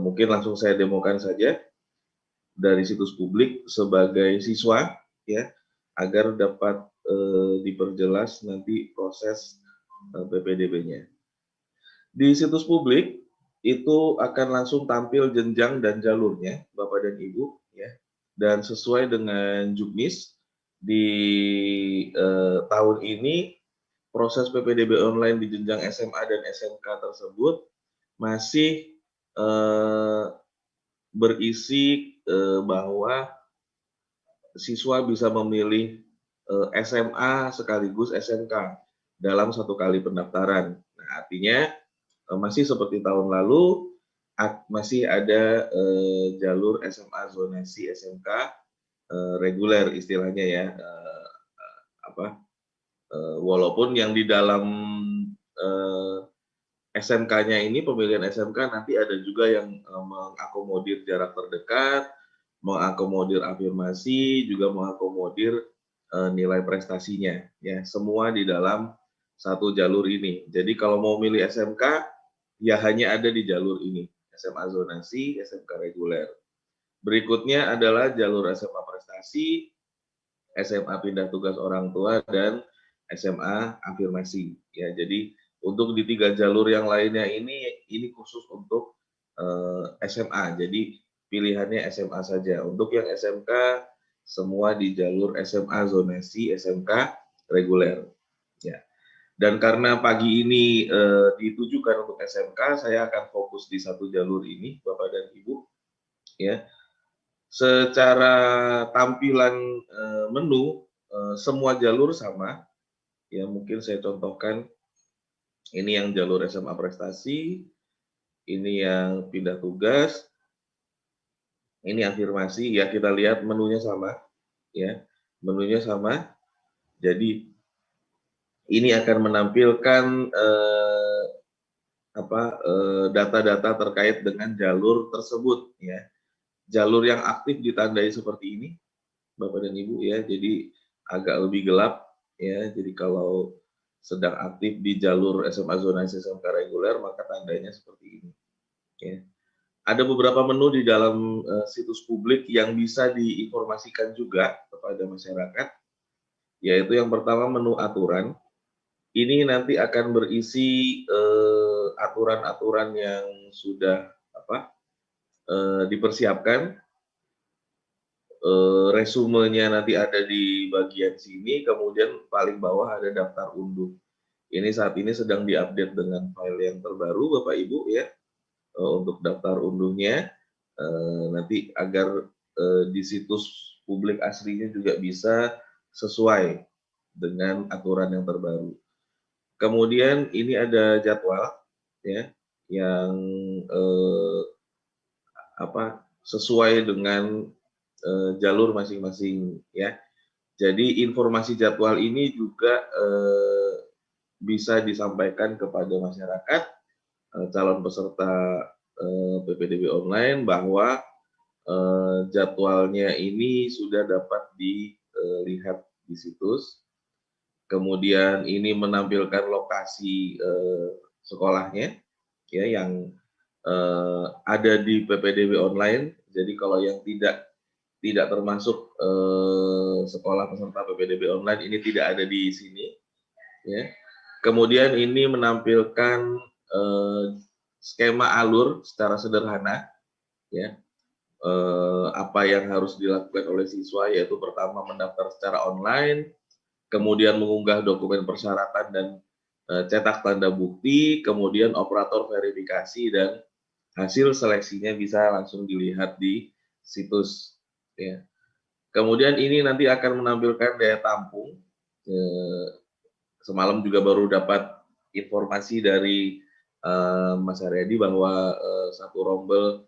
Mungkin langsung saya demokan saja dari situs publik sebagai siswa, ya, agar dapat diperjelas nanti proses PPDB-nya. Di situs publik itu akan langsung tampil jenjang dan jalurnya, Bapak dan Ibu, ya. Dan sesuai dengan Juknis di tahun ini proses PPDB online di jenjang SMA dan SMK tersebut masih berisi bahwa siswa bisa memilih SMA sekaligus SMK dalam satu kali pendaftaran. Nah, artinya masih seperti tahun lalu, masih ada jalur SMA zonasi SMK reguler istilahnya ya, walaupun yang di dalam SMK-nya ini, pemilihan SMK nanti ada juga yang mengakomodir jarak terdekat, mengakomodir afirmasi, juga mengakomodir nilai prestasinya, ya, semua di dalam satu jalur ini. Jadi kalau mau milih SMK, ya hanya ada di jalur ini, SMA zonasi, SMK reguler. Berikutnya adalah jalur SMA prestasi, SMA pindah tugas orang tua, dan SMA afirmasi. Ya, jadi untuk di 3 jalur yang lainnya ini khusus untuk SMA. Jadi pilihannya SMA saja. Untuk yang SMK semua di jalur SMA zonasi, SMK reguler. Ya. Dan karena pagi ini ditujukan untuk SMK, saya akan fokus di satu jalur ini, Bapak dan Ibu. Ya. Secara tampilan menu semua jalur sama. Ya, mungkin saya contohkan, ini yang jalur SMA prestasi, ini yang pindah tugas, ini afirmasi. Ya, kita lihat menunya sama, ya, menunya sama. Jadi ini akan menampilkan data-data terkait dengan jalur tersebut, ya. Jalur yang aktif ditandai seperti ini, Bapak dan Ibu, ya. Jadi agak lebih gelap, ya. Jadi kalau sedang aktif di jalur SMA zonasi SMK reguler, maka tandanya seperti ini, ya. Ada beberapa menu di dalam situs publik yang bisa diinformasikan juga kepada masyarakat, yaitu yang pertama menu aturan. Ini nanti akan berisi aturan-aturan yang sudah dipersiapkan. Resumenya nanti ada di bagian sini, kemudian paling bawah ada daftar unduh. Ini saat ini sedang diupdate dengan file yang terbaru, Bapak Ibu, ya. Untuk daftar unduhnya nanti agar di situs publik aslinya juga bisa sesuai dengan aturan yang terbaru. Kemudian ini ada jadwal, ya, yang sesuai dengan jalur masing-masing, ya. Jadi informasi jadwal ini juga bisa disampaikan kepada masyarakat calon peserta PPDB online bahwa jadwalnya ini sudah dapat dilihat di situs. Kemudian ini menampilkan lokasi sekolahnya, ya, yang ada di PPDB online. Jadi kalau yang tidak termasuk sekolah peserta PPDB online ini tidak ada di sini, ya. Kemudian ini menampilkan skema alur secara sederhana, ya. Apa yang harus dilakukan oleh siswa, yaitu pertama mendaftar secara online, kemudian mengunggah dokumen persyaratan dan cetak tanda bukti, kemudian operator verifikasi, dan hasil seleksinya bisa langsung dilihat di situs, ya. Kemudian ini nanti akan menampilkan daya tampung. Semalam juga baru dapat informasi dari Mas Haryadi bahwa satu rombel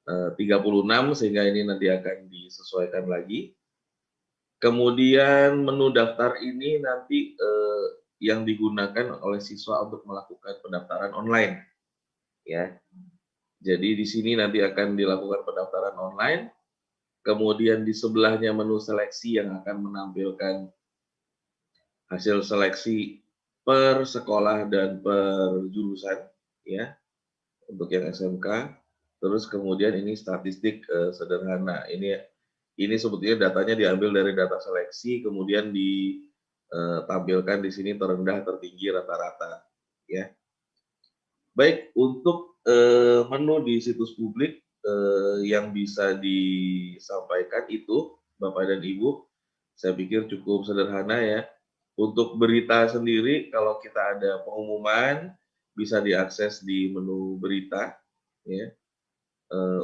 36, sehingga ini nanti akan disesuaikan lagi. Kemudian menu daftar ini nanti yang digunakan oleh siswa untuk melakukan pendaftaran online, ya. Jadi di sini nanti akan dilakukan pendaftaran online. Kemudian di sebelahnya menu seleksi yang akan menampilkan hasil seleksi per sekolah dan per jurusan, ya, untuk yang SMK. Terus kemudian ini statistik sederhana. Ini sebetulnya datanya diambil dari data seleksi, kemudian ditampilkan di sini terendah, tertinggi, rata-rata. Ya, baik untuk menu di situs publik yang bisa disampaikan itu, Bapak dan Ibu, saya pikir cukup sederhana ya. Untuk berita sendiri, kalau kita ada pengumuman, bisa diakses di menu berita, ya.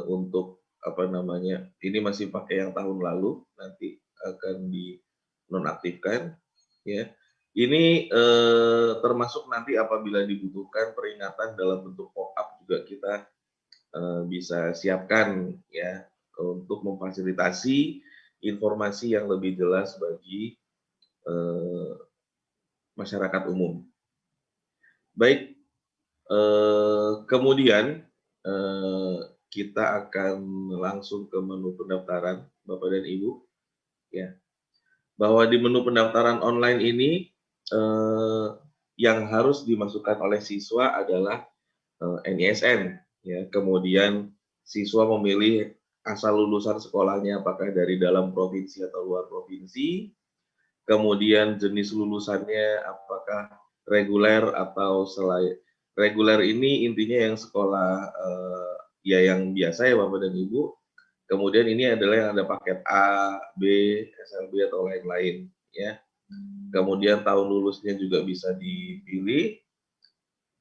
Untuk apa namanya, ini masih pakai yang tahun lalu, nanti akan dinonaktifkan, ya. Ini termasuk nanti apabila dibutuhkan peringatan dalam bentuk pop-up juga kita bisa siapkan ya untuk memfasilitasi informasi yang lebih jelas bagi eh, masyarakat umum. Baik, kemudian eh, kita akan langsung ke menu pendaftaran, Bapak dan Ibu. Ya, bahwa di menu pendaftaran online ini eh, yang harus dimasukkan oleh siswa adalah NISN. Ya, kemudian siswa memilih asal lulusan sekolahnya apakah dari dalam provinsi atau luar provinsi. Kemudian jenis lulusannya apakah reguler atau selain reguler ini intinya yang sekolah ya yang biasa ya Bapak dan Ibu. Kemudian ini adalah yang ada paket A, B, SLB atau lain-lain ya. Kemudian tahun lulusnya juga bisa dipilih.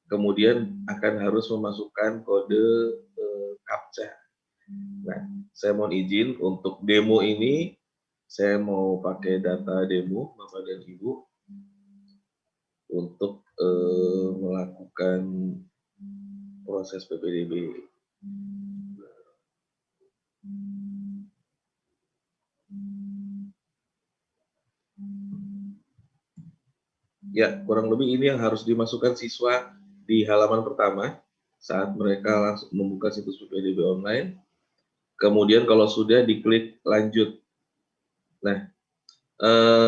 Kemudian akan harus memasukkan kode CAPTCHA. Nah, saya mohon izin untuk demo ini saya mau pakai data demo Bapak dan Ibu untuk melakukan proses PPDB. Ya, kurang lebih ini yang harus dimasukkan siswa di halaman pertama saat mereka langsung membuka situs PPDB online. Kemudian kalau sudah diklik lanjut. Nah,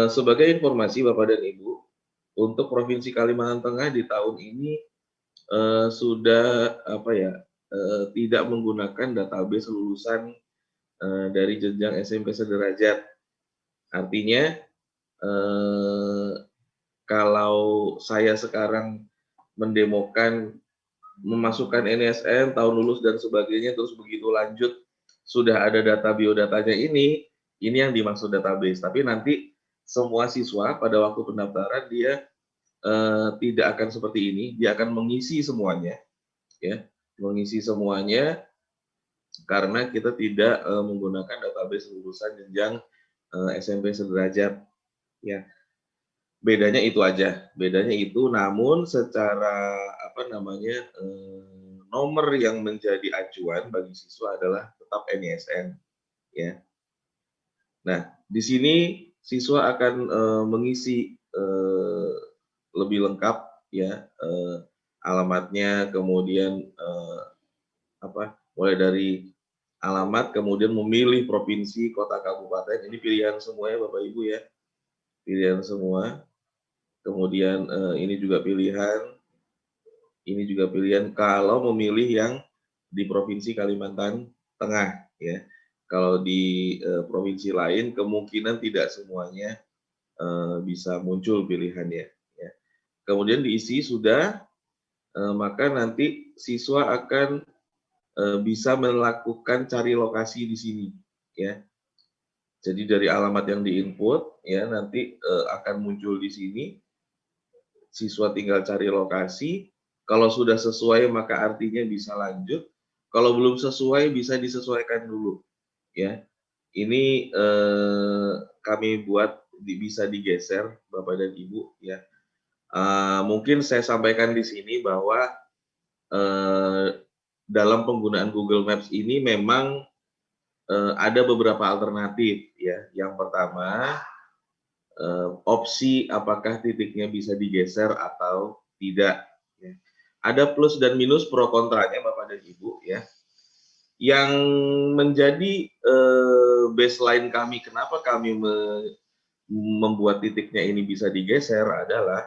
sebagai informasi Bapak dan Ibu, untuk Provinsi Kalimantan Tengah di tahun ini sudah apa ya tidak menggunakan database lulusan dari jenjang SMP sederajat. Artinya kalau saya sekarang mendemokan memasukkan NISN, tahun lulus dan sebagainya, terus begitu lanjut sudah ada data biodatanya ini yang dimaksud database. Tapi nanti semua siswa pada waktu pendaftaran dia tidak akan seperti ini, dia akan mengisi semuanya, ya, mengisi semuanya karena kita tidak menggunakan database lulusan jenjang SMP sederajat, ya. Bedanya itu aja, bedanya itu. Namun secara apa namanya nomor yang menjadi acuan bagi siswa adalah tetap NISN, ya. Nah, di sini siswa akan mengisi lebih lengkap ya alamatnya, kemudian apa mulai dari alamat, kemudian memilih provinsi, kota, kabupaten. Ini pilihan semua ya Bapak Ibu ya, pilihan semua. Kemudian ini juga pilihan kalau memilih yang di Provinsi Kalimantan Tengah ya. Kalau di provinsi lain kemungkinan tidak semuanya bisa muncul pilihannya ya. Kemudian diisi sudah, maka nanti siswa akan bisa melakukan cari lokasi di sini ya. Jadi dari alamat yang diinput ya nanti akan muncul di sini. Siswa tinggal cari lokasi. Kalau sudah sesuai maka artinya bisa lanjut. Kalau belum sesuai bisa disesuaikan dulu ya. Ini kami buat bisa digeser Bapak dan Ibu ya. Mungkin saya sampaikan di sini bahwa dalam penggunaan Google Maps ini memang ada beberapa alternatif ya. Yang pertama opsi apakah titiknya bisa digeser atau tidak. Ya. Ada plus dan minus pro kontranya Bapak dan Ibu ya. Yang menjadi baseline kami kenapa kami membuat titiknya ini bisa digeser adalah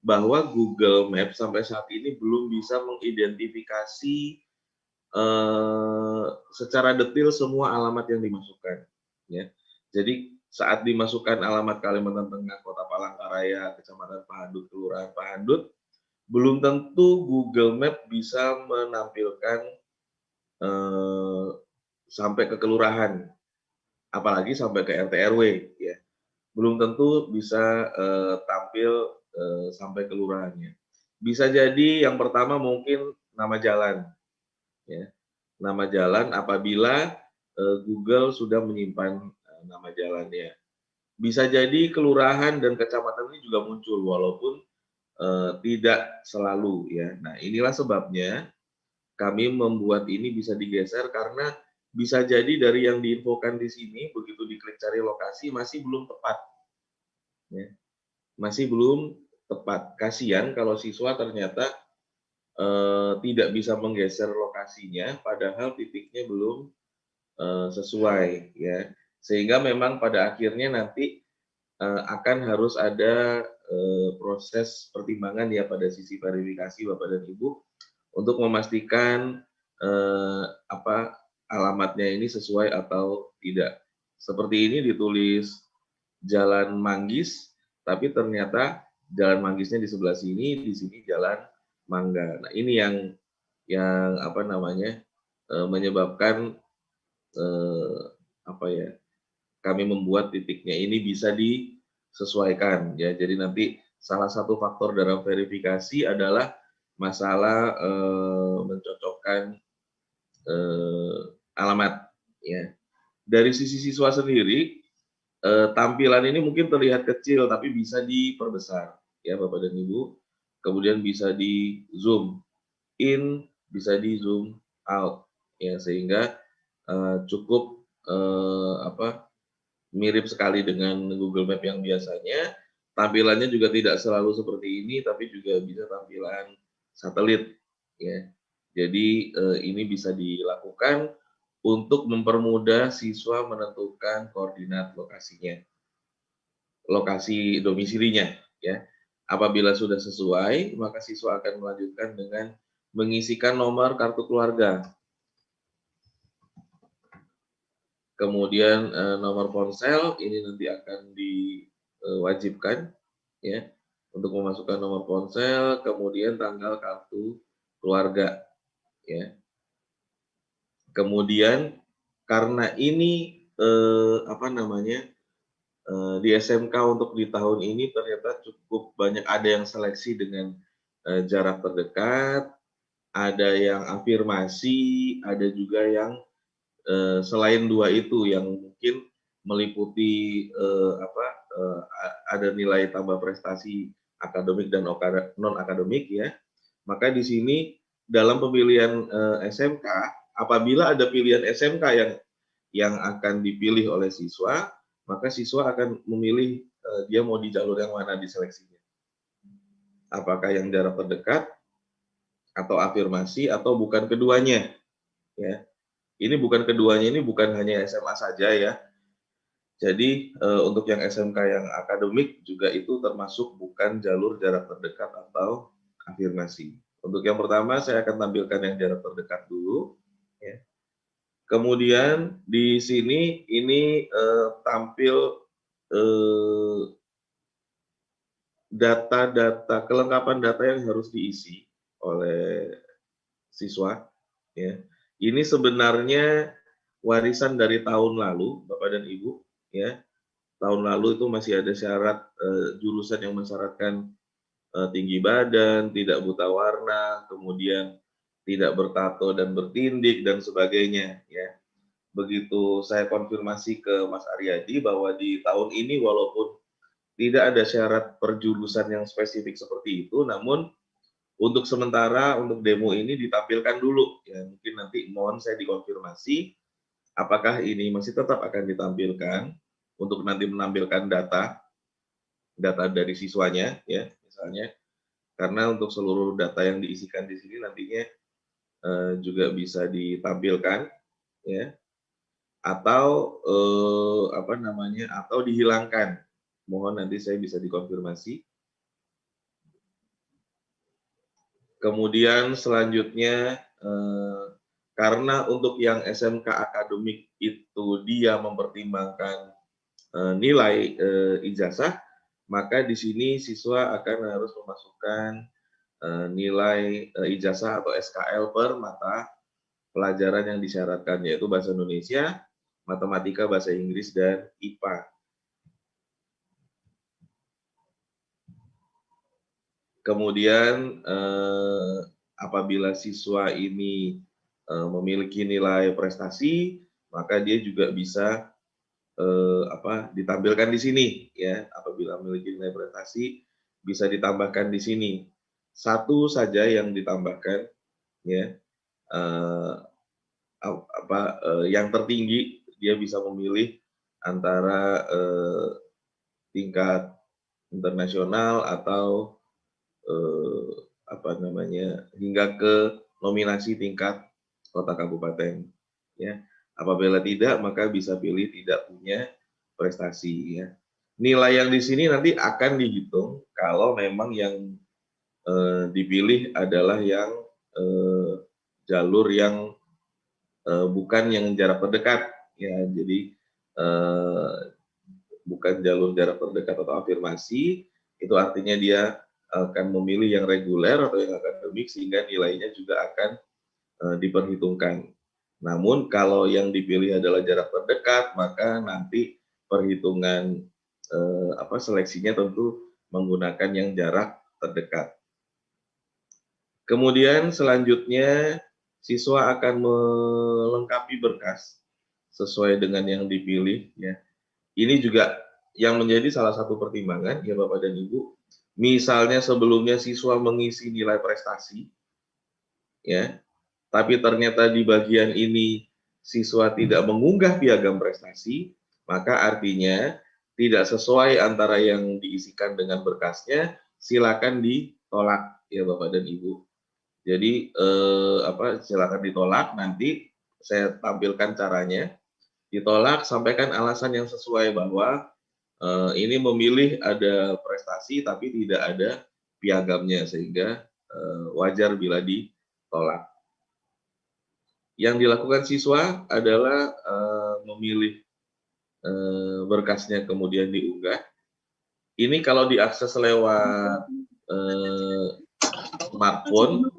bahwa Google Maps sampai saat ini belum bisa mengidentifikasi secara detail semua alamat yang dimasukkan, ya. Jadi saat dimasukkan alamat Kalimantan Tengah, Kota Palangkaraya, Kecamatan Pahandut, Kelurahan Pahandut, belum tentu Google Map bisa menampilkan eh, sampai ke kelurahan, apalagi sampai ke RT RW, ya. Belum tentu bisa tampil sampai kelurahannya. Bisa jadi yang pertama mungkin nama jalan, ya. Nama jalan apabila Google sudah menyimpan nama jalannya. Bisa jadi kelurahan dan kecamatan ini juga muncul walaupun tidak selalu, ya. Nah, inilah sebabnya kami membuat ini bisa digeser karena bisa jadi dari yang diinfokan di sini begitu diklik cari lokasi masih belum tepat, ya. Masih belum tepat. Kasihan kalau siswa ternyata tidak bisa menggeser lokasinya padahal titiknya belum sesuai, ya. Sehingga memang pada akhirnya nanti akan harus ada proses pertimbangan ya pada sisi verifikasi Bapak dan Ibu untuk memastikan apa alamatnya ini sesuai atau tidak. Seperti ini ditulis Jalan Manggis, tapi ternyata Jalan Manggisnya di sebelah sini, di sini Jalan Mangga. Nah, ini yang apa namanya menyebabkan eh, apa ya, kami membuat titiknya ini bisa disesuaikan, ya. Jadi nanti salah satu faktor dalam verifikasi adalah masalah mencocokkan alamat, ya. Dari sisi siswa sendiri tampilan ini mungkin terlihat kecil tapi bisa diperbesar, ya Bapak dan Ibu. Kemudian bisa di zoom in, bisa di zoom out, ya, sehingga cukup apa, mirip sekali dengan Google Map yang biasanya. Tampilannya juga tidak selalu seperti ini, tapi juga bisa tampilan satelit, ya. Jadi ini bisa dilakukan untuk mempermudah siswa menentukan koordinat lokasinya, lokasi domisilinya, ya. Apabila sudah sesuai, maka siswa akan melanjutkan dengan mengisikan nomor kartu keluarga. Kemudian nomor ponsel ini nanti akan diwajibkan, ya, untuk memasukkan nomor ponsel, kemudian tanggal kartu keluarga, ya. Kemudian karena ini apa namanya, di SMK untuk di tahun ini ternyata cukup banyak, ada yang seleksi dengan jarak terdekat, ada yang afirmasi, ada juga yang selain dua itu yang mungkin meliputi apa, ada nilai tambah prestasi akademik dan non akademik, ya. Maka di sini dalam pemilihan SMK, apabila ada pilihan SMK yang akan dipilih oleh siswa, maka siswa akan memilih dia mau di jalur yang mana di seleksinya. Apakah yang jarak terdekat atau afirmasi atau bukan keduanya, ya. Ini bukan keduanya, ini bukan hanya SMA saja, ya. Jadi untuk yang SMK yang akademik juga itu termasuk bukan jalur jarak terdekat atau afirmasi. Untuk yang pertama saya akan tampilkan yang jarak terdekat dulu, ya. Kemudian di sini ini tampil data-data, kelengkapan data yang harus diisi oleh siswa, ya. Ini sebenarnya warisan dari tahun lalu, Bapak dan Ibu, ya. Tahun lalu itu masih ada syarat jurusan yang mensyaratkan tinggi badan, tidak buta warna, kemudian tidak bertato dan bertindik dan sebagainya, ya. Begitu saya konfirmasi ke Mas Aryadi bahwa di tahun ini walaupun tidak ada syarat perjurusan yang spesifik seperti itu, namun untuk sementara untuk demo ini ditampilkan dulu, ya. Mungkin nanti mohon saya dikonfirmasi apakah ini masih tetap akan ditampilkan untuk nanti menampilkan data dari siswanya, ya, misalnya, karena untuk seluruh data yang diisikan di sini nantinya juga bisa ditampilkan, ya, atau apa namanya, atau dihilangkan. Mohon nanti saya bisa dikonfirmasi. Kemudian selanjutnya Karena untuk yang SMK akademik itu dia mempertimbangkan nilai ijazah, maka di sini siswa akan harus memasukkan nilai ijazah atau SKL per mata pelajaran yang disyaratkan, yaitu bahasa Indonesia, matematika, bahasa Inggris, dan IPA. Kemudian apabila siswa ini memiliki nilai prestasi, maka dia juga bisa ditampilkan di sini, ya. Apabila memiliki nilai prestasi bisa ditambahkan di sini. Satu saja yang ditambahkan, ya. Yang tertinggi dia bisa memilih antara tingkat internasional atau hingga ke nominasi tingkat kota kabupaten, ya. Apabila tidak, maka bisa pilih tidak punya prestasi, ya. Nilai yang di sini nanti akan dihitung kalau memang yang dipilih adalah yang jalur yang bukan yang jarak terdekat, ya. Jadi bukan jalur jarak terdekat atau afirmasi, itu artinya dia akan memilih yang reguler atau yang akademik, sehingga nilainya juga akan diperhitungkan. Namun kalau yang dipilih adalah jarak terdekat, maka nanti perhitungan seleksinya tentu menggunakan yang jarak terdekat. Kemudian selanjutnya siswa akan melengkapi berkas sesuai dengan yang dipilih, ya. Ini juga yang menjadi salah satu pertimbangan, ya Bapak dan Ibu. Misalnya sebelumnya siswa mengisi nilai prestasi, ya, tapi ternyata di bagian ini siswa tidak mengunggah piagam prestasi, maka artinya tidak sesuai antara yang diisikan dengan berkasnya, silakan ditolak, ya Bapak dan Ibu. Jadi silakan ditolak, nanti saya tampilkan caranya. Ditolak, sampaikan alasan yang sesuai bahwa ini memilih ada prestasi tapi tidak ada piagamnya, sehingga wajar bila ditolak. Yang dilakukan siswa adalah memilih berkasnya kemudian diunggah. Ini kalau diakses lewat smartphone,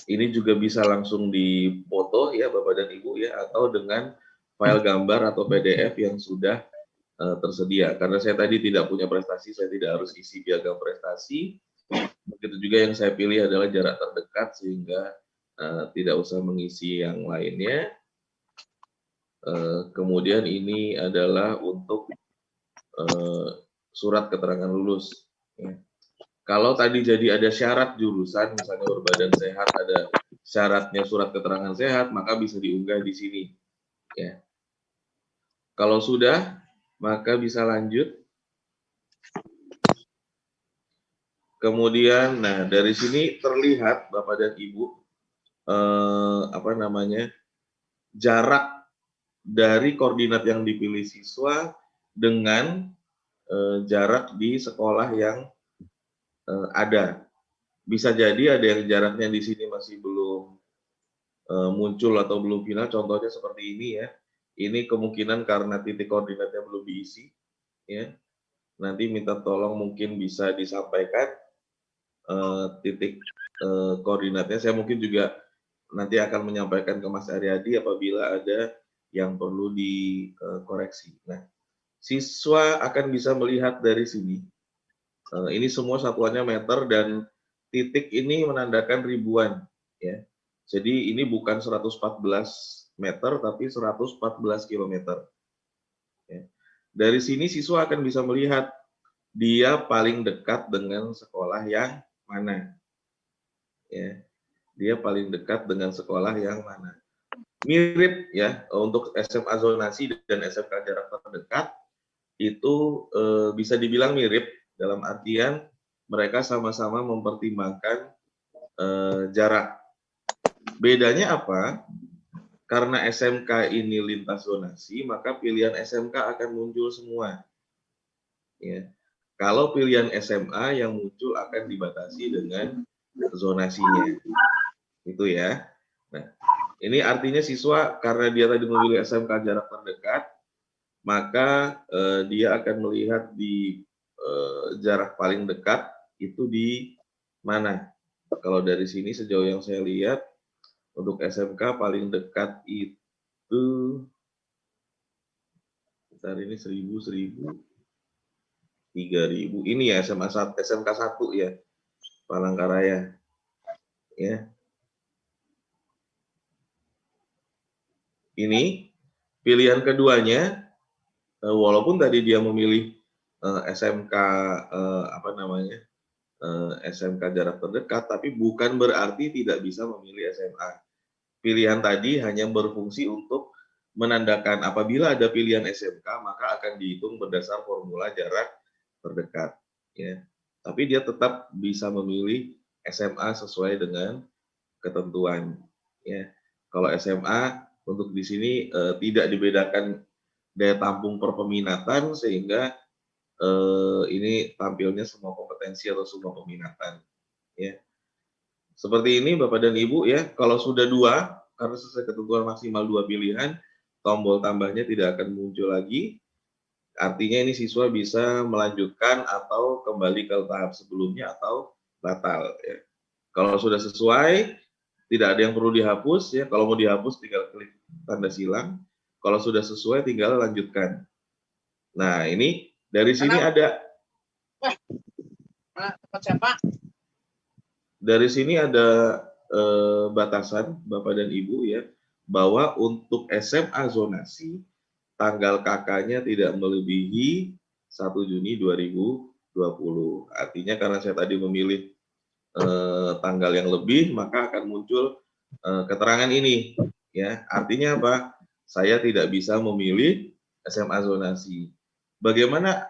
ini juga bisa langsung dipoto, ya Bapak dan Ibu, ya, atau dengan file gambar atau PDF yang sudah tersedia. Karena saya tadi tidak punya prestasi, saya tidak harus isi piagam prestasi. Begitu juga yang saya pilih adalah jarak terdekat, sehingga tidak usah mengisi yang lainnya. Kemudian ini adalah untuk surat keterangan lulus, ya. Kalau tadi jadi ada syarat jurusan, misalnya berbadan sehat, ada syaratnya surat keterangan sehat, maka bisa diunggah di sini, ya. Kalau sudah, maka bisa lanjut. Kemudian, nah dari sini terlihat Bapak dan Ibu jarak dari koordinat yang dipilih siswa dengan jarak di sekolah yang ada. Bisa jadi ada yang jaraknya di sini masih belum muncul atau belum final. Contohnya seperti ini, ya. Ini kemungkinan karena titik koordinatnya belum diisi, ya. Nanti minta tolong mungkin bisa disampaikan titik koordinatnya. Saya mungkin juga nanti akan menyampaikan ke Mas Aryadi apabila ada yang perlu dikoreksi. Nah, siswa akan bisa melihat dari sini. Ini semua satuannya meter dan titik ini menandakan ribuan, ya. Jadi ini bukan 114 meter tapi 114 kilometer. Ya. Dari sini siswa akan bisa melihat dia paling dekat dengan sekolah yang mana. Ya. Dia paling dekat dengan sekolah yang mana. Mirip, ya, untuk SMA zonasi dan SMK jarak terdekat itu bisa dibilang mirip dalam artian mereka sama-sama mempertimbangkan jarak. Bedanya apa? Karena SMK ini lintas zonasi, maka pilihan SMK akan muncul semua. Ya. Kalau pilihan SMA yang muncul akan dibatasi dengan zonasinya. Itu, ya. Nah, ini artinya siswa karena dia tadi memilih SMK jarak terdekat, maka dia akan melihat di jarak paling dekat itu di mana. Kalau dari sini sejauh yang saya lihat, untuk SMK paling dekat itu, bentar ini 1000, 1000, 3000. Ini ya SMK 1 ya, Palangkaraya. Ya, ini pilihan keduanya, walaupun tadi dia memilih SMK apa namanya, SMK jarak terdekat, tapi bukan berarti tidak bisa memilih SMA. Pilihan tadi hanya berfungsi untuk menandakan apabila ada pilihan SMK, maka akan dihitung berdasar formula jarak terdekat. Ya. Tapi dia tetap bisa memilih SMA sesuai dengan ketentuan. Ya. Kalau SMA untuk di sini tidak dibedakan daya tampung per peminatan sehingga ini tampilnya semua kompetensi atau semua peminatan. Ya. Seperti ini Bapak dan Ibu ya, kalau sudah 2, karena sesuai ketentuan maksimal 2 pilihan, tombol tambahnya tidak akan muncul lagi. Artinya ini siswa bisa melanjutkan atau kembali ke tahap sebelumnya atau batal ya. Kalau sudah sesuai, tidak ada yang perlu dihapus ya. Kalau mau dihapus tinggal klik tanda silang. Kalau sudah sesuai tinggal lanjutkan. Nah, ini dari sini ada siapa? Dari sini ada batasan Bapak dan Ibu ya, bahwa untuk SMA zonasi tanggal KK-nya tidak melebihi 1 Juni 2020. Artinya karena saya tadi memilih tanggal yang lebih, maka akan muncul keterangan ini ya. Artinya apa? Saya tidak bisa memilih SMA zonasi. Bagaimana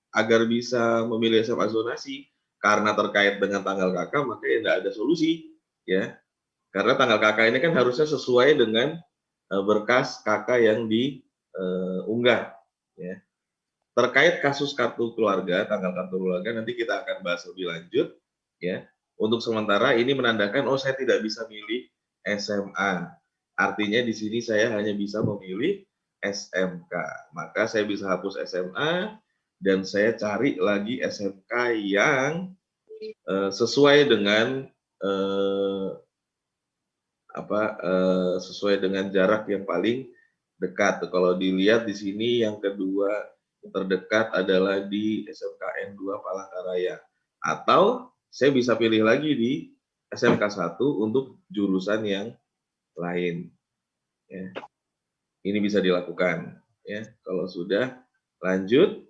agar bisa memilih SMA zonasi? Karena terkait dengan tanggal KK, maka ya tidak ada solusi ya. Karena tanggal KK ini kan harusnya sesuai dengan berkas KK yang diunggah ya. Terkait kasus kartu keluarga, tanggal kartu keluarga nanti kita akan bahas lebih lanjut ya. Untuk sementara ini menandakan oh saya tidak bisa milih SMA. Artinya di sini saya hanya bisa memilih SMK. Maka saya bisa hapus SMA dan saya cari lagi SMK yang sesuai dengan sesuai dengan jarak yang paling dekat. Kalau dilihat di sini yang kedua terdekat adalah di SMKN 2 Palangkaraya. Atau saya bisa pilih lagi di SMK 1 untuk jurusan yang lain. Ya. Ini bisa dilakukan. Ya. Kalau sudah lanjut,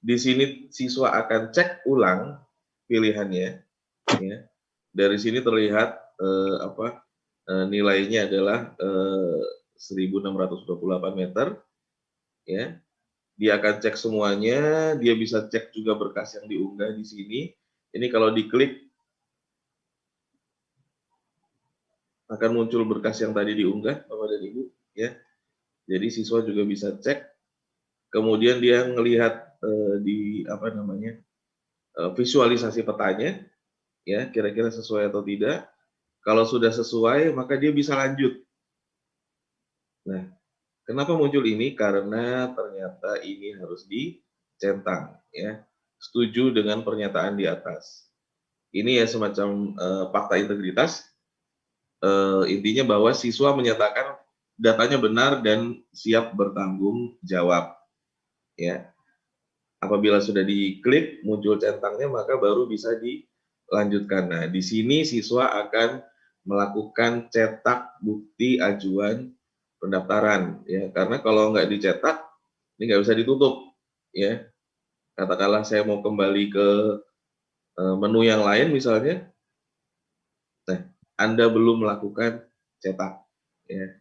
di sini siswa akan cek ulang pilihannya. Ya. Dari sini terlihat nilainya adalah 1628 meter. Ya. Dia akan cek semuanya, dia bisa cek juga berkas yang diunggah di sini. Ini kalau diklik akan muncul berkas yang tadi diunggah Bapak dan Ibu ya. Jadi siswa juga bisa cek. Kemudian dia melihat di visualisasi petanya ya, kira-kira sesuai atau tidak. Kalau sudah sesuai, maka dia bisa lanjut. Nah, kenapa muncul ini? Karena ternyata ini harus dicentang ya. Setuju dengan pernyataan di atas. Ini ya semacam fakta integritas. Intinya bahwa siswa menyatakan datanya benar dan siap bertanggung jawab. Ya. Apabila sudah diklik muncul centangnya maka baru bisa dilanjutkan. Nah, di sini siswa akan melakukan cetak bukti ajuan pendaftaran ya. Karena kalau nggak dicetak ini nggak bisa ditutup ya. Katakanlah saya mau kembali ke menu yang lain misalnya. Nah, Anda belum melakukan cetak ya.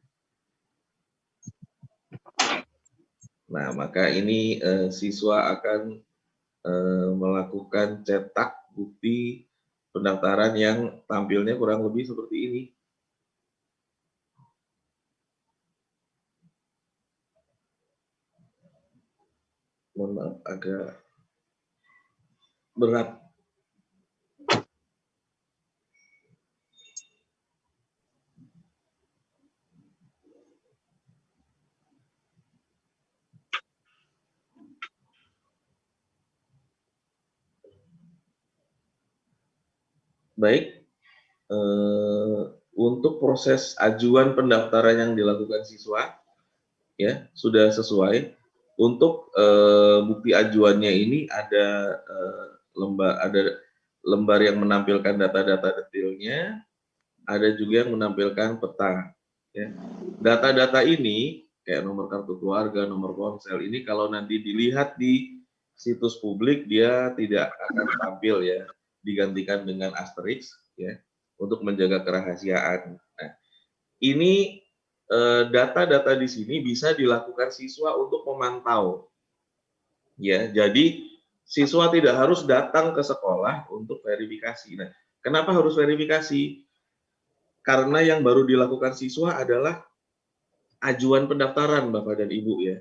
Nah, maka ini siswa akan melakukan cetak bukti pendaftaran yang tampilnya kurang lebih seperti ini. Mohon maaf, agak berat. Baik, untuk proses ajuan pendaftaran yang dilakukan siswa, ya sudah sesuai. Untuk bukti ajuannya ini ada lembar yang menampilkan data-data detailnya, ada juga yang menampilkan peta. Ya. Data-data ini kayak nomor kartu keluarga, nomor ponsel ini kalau nanti dilihat di situs publik dia tidak akan tampil ya, digantikan dengan asterisk ya untuk menjaga kerahasiaan. Nah, ini data-data di sini bisa dilakukan siswa untuk memantau. Ya, jadi siswa tidak harus datang ke sekolah untuk verifikasi. Nah, kenapa harus verifikasi? Karena yang baru dilakukan siswa adalah ajuan pendaftaran, Bapak dan Ibu ya.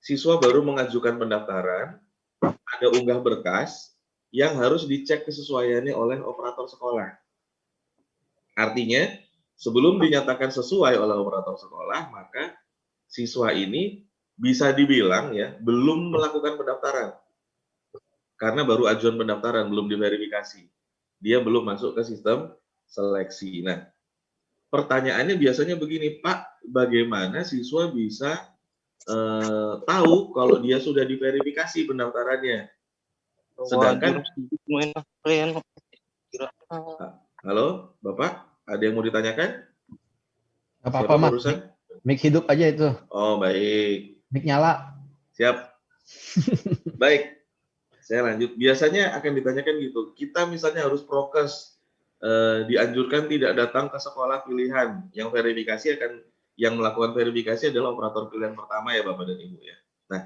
Siswa baru mengajukan pendaftaran, ada unggah berkas yang harus dicek kesesuaiannya oleh operator sekolah. Artinya, sebelum dinyatakan sesuai oleh operator sekolah, maka siswa ini bisa dibilang ya belum melakukan pendaftaran karena baru ajuan pendaftaran, belum diverifikasi. Dia belum masuk ke sistem seleksi. Nah, pertanyaannya biasanya begini, Pak, bagaimana siswa bisa tahu kalau dia sudah diverifikasi pendaftarannya? Sedangkan, halo, Bapak, ada yang mau ditanyakan? Gak apa-apa, Mas. Mic hidup aja itu. Oh, baik. Mic nyala. Siap. Baik, saya lanjut. Biasanya akan ditanyakan gitu, kita misalnya harus prokes, dianjurkan tidak datang ke sekolah pilihan. Yang melakukan verifikasi adalah operator pilihan pertama ya Bapak dan Ibu ya. Nah,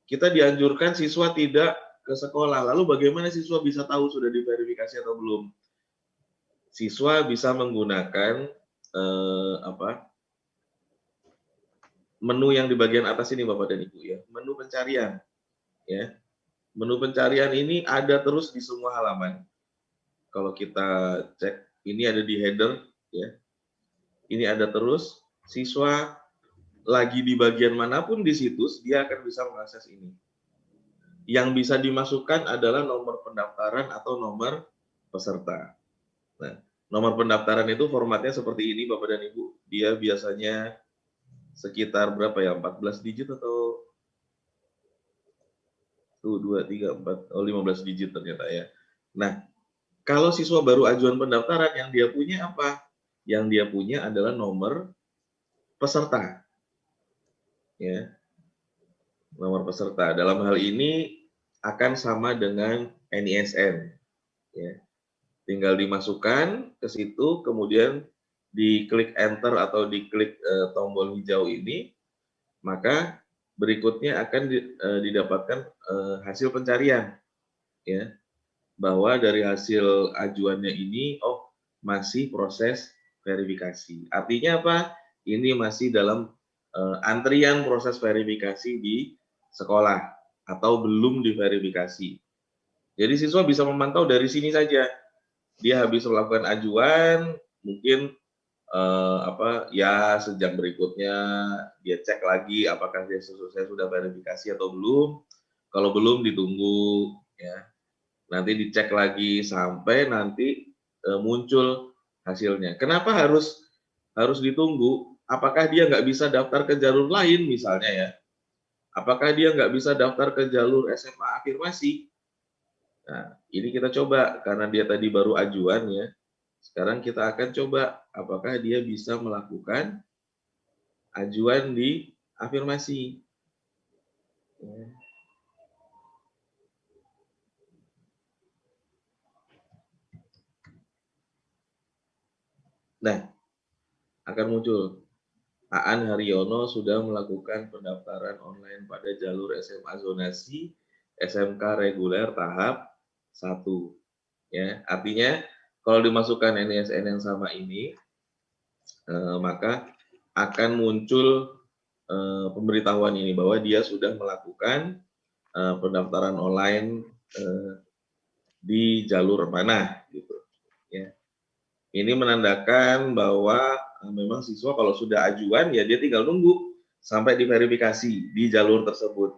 kita dianjurkan siswa tidak ke sekolah. Lalu bagaimana siswa bisa tahu sudah diverifikasi atau belum? Siswa bisa menggunakan menu yang di bagian atas ini Bapak dan Ibu ya, menu pencarian ya. Menu pencarian ini ada terus di semua halaman. Kalau kita cek, ini ada di header ya. Ini ada terus, siswa lagi di bagian manapun di situs dia akan bisa mengakses ini. Yang bisa dimasukkan adalah nomor pendaftaran atau nomor peserta. Nah, nomor pendaftaran itu formatnya seperti ini Bapak dan Ibu. Dia biasanya sekitar berapa ya? 14 digit atau 2, 3, 4, 15 digit ternyata ya. Nah, kalau siswa baru ajuan pendaftaran yang dia punya apa? Yang dia punya adalah nomor peserta. Ya. Nomor peserta. Dalam hal ini akan sama dengan NISN. Ya. Tinggal dimasukkan ke situ, kemudian diklik enter atau diklik tombol hijau ini, maka berikutnya akan didapatkan hasil pencarian. Ya. Bahwa dari hasil ajuannya ini, oh masih proses verifikasi. Artinya apa? Ini masih dalam antrian proses verifikasi di sekolah atau belum diverifikasi. Jadi siswa bisa memantau dari sini saja. Dia habis melakukan ajuan, mungkin ya sejak berikutnya dia cek lagi apakah dia sudah verifikasi atau belum. Kalau belum ditunggu ya. Nanti dicek lagi sampai nanti muncul hasilnya. Kenapa harus ditunggu? Apakah dia nggak bisa daftar ke jalur lain misalnya ya? Apakah dia nggak bisa daftar ke jalur SMA afirmasi? Nah, ini kita coba karena dia tadi baru ajuan ya. Sekarang kita akan coba apakah dia bisa melakukan ajuan di afirmasi. Nah, akan muncul Aan Haryono sudah melakukan pendaftaran online pada jalur SMA zonasi SMK reguler tahap 1. Ya, artinya kalau dimasukkan NISN yang sama ini, maka akan muncul pemberitahuan ini bahwa dia sudah melakukan pendaftaran online di jalur mana, gitu. Ya. Ini menandakan bahwa memang siswa kalau sudah ajuan ya dia tinggal nunggu sampai diverifikasi di jalur tersebut.